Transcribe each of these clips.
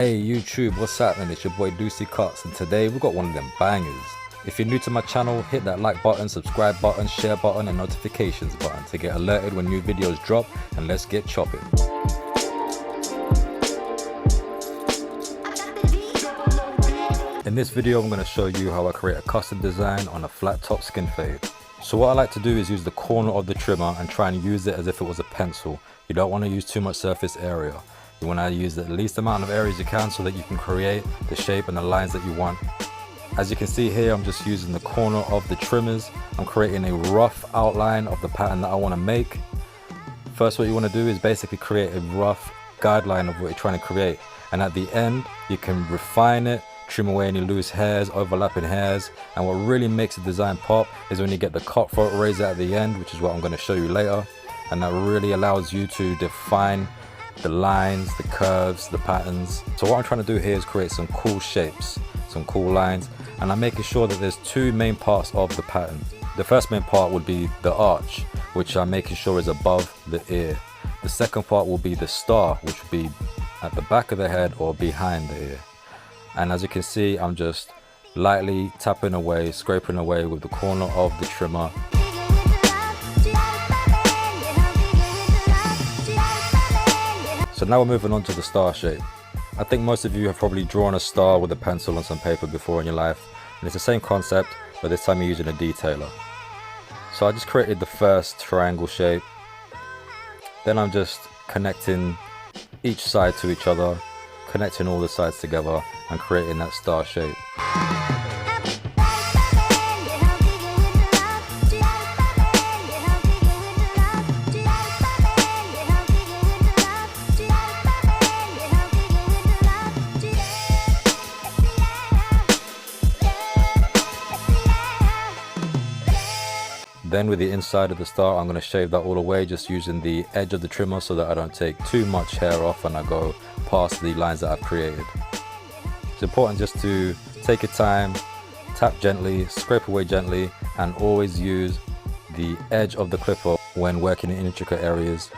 Hey YouTube, what's happening? It's your boy Deucey Cuts, and today we got one of them bangers. If you're new to my channel, hit that like button, subscribe button, share button and notifications button to get alerted when new videos drop, and let's get chopping. In this video I'm going to show you how I create a custom design on a flat top skin fade. So what I like to do is use the corner of the trimmer and try and use it as if it was a pencil. You don't want to use too much surface area. You want to use the least amount of areas you can so that you can create the shape and the lines that you want. As you can see here, I'm just using the corner of the trimmers. I'm creating a rough outline of the pattern that I want to make. First, what you want to do is basically create a rough guideline of what you're trying to create. And at the end, you can refine it, trim away any loose hairs, overlapping hairs. And what really makes the design pop is when you get the cutthroat razor at the end, which is what I'm going to show you later. And that really allows you to define the lines, the curves, the patterns. So what I'm trying to do here is create some cool shapes, some cool lines, and I'm making sure that there's two main parts of the pattern. The first main part would be the arch, which I'm making sure is above the ear. The second part will be the star, which will be at the back of the head or behind the ear. And as you can see, I'm just lightly tapping away, scraping away with the corner of the trimmer. So now we're moving on to the star shape. I think most of you have probably drawn a star with a pencil on some paper before in your life, and it's the same concept, but this time you're using a detailer. So I just created the first triangle shape, then I'm just connecting each side to each other, connecting all the sides together and creating that star shape. Then with the inside of the star, I'm going to shave that all away, just using the edge of the trimmer so that I don't take too much hair off and I go past the lines that I've created. It's important just to take your time, tap gently, scrape away gently, and always use the edge of the clipper when working in intricate areas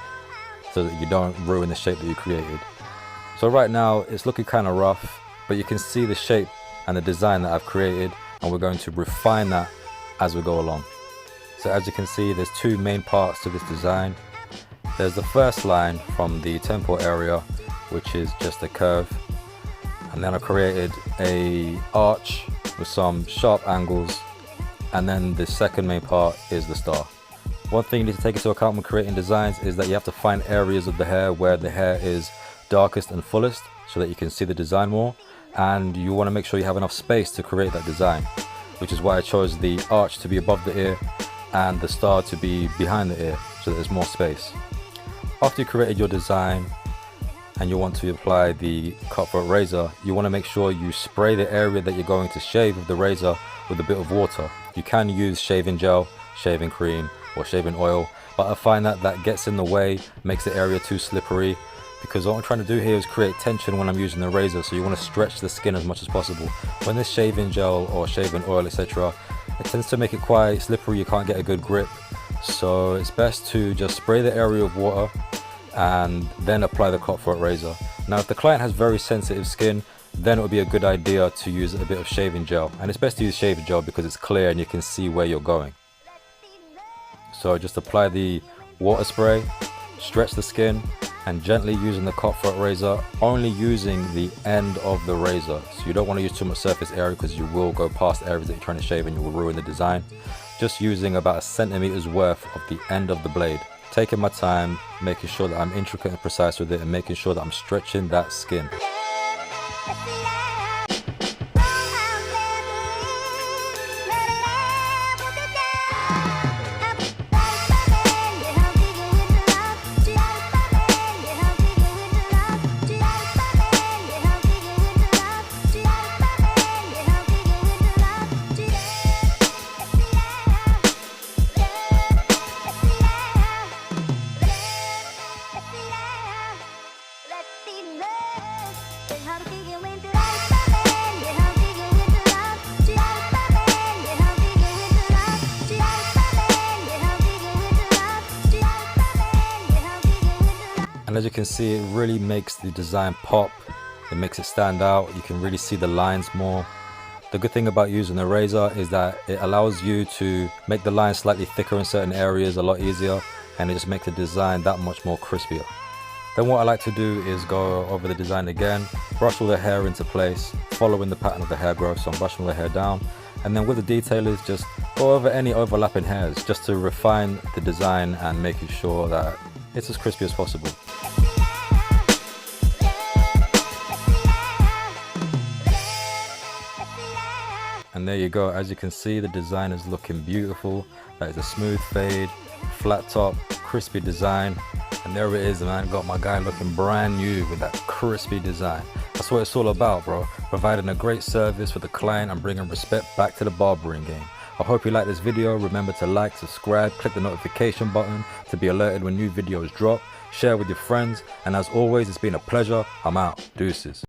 so that you don't ruin the shape that you created. So right now it's looking kind of rough, but you can see the shape and the design that I've created, and we're going to refine that as we go along. So as you can see, there's two main parts to this design. There's the first line from the temple area, which is just a curve. And then I created a arch with some sharp angles. And then the second main part is the star. One thing you need to take into account when creating designs is that you have to find areas of the hair where the hair is darkest and fullest so that you can see the design more. And you want to make sure you have enough space to create that design, which is why I chose the arch to be above the ear and the star to be behind the ear so that there's more space. After you created your design and you want to apply the cutthroat razor, you want to make sure you spray the area that you're going to shave with the razor with a bit of water. You can use shaving gel, shaving cream or shaving oil, but I find that that gets in the way, makes the area too slippery, because what I'm trying to do here is create tension when I'm using the razor, so you want to stretch the skin as much as possible. When there's shaving gel or shaving oil, etc., it tends to make it quite slippery, you can't get a good grip. So it's best to just spray the area of water and then apply the cutthroat razor. Now if the client has very sensitive skin, then it would be a good idea to use a bit of shaving gel. And it's best to use shaving gel because it's clear and you can see where you're going. So just apply the water spray, stretch the skin, and gently using the cutthroat razor, only using the end of the razor. So you don't want to use too much surface area because you will go past areas that you're trying to shave and you will ruin the design. Just using about 1 centimeter's worth of the end of the blade. Taking my time, making sure that I'm intricate and precise with it, and making sure that I'm stretching that skin. And as you can see, it really makes the design pop. It makes it stand out. You can really see the lines more. The good thing about using a razor is that it allows you to make the lines slightly thicker in certain areas a lot easier, and it just makes the design that much more crispier. Then what I like to do is go over the design again, brush all the hair into place, following the pattern of the hair growth, so I'm brushing all the hair down. And then with the detailers, just go over any overlapping hairs just to refine the design and making sure that it's as crispy as possible. And there you go, as you can see, the design is looking beautiful. That is a smooth fade, flat top, crispy design. And there it is, man, got my guy looking brand new with that crispy design. That's what it's all about, bro. Providing a great service for the client and bringing respect back to the barbering game. I hope you like this video. Remember to like, subscribe, click the notification button to be alerted when new videos drop. Share with your friends. And as always, it's been a pleasure. I'm out. Deuces.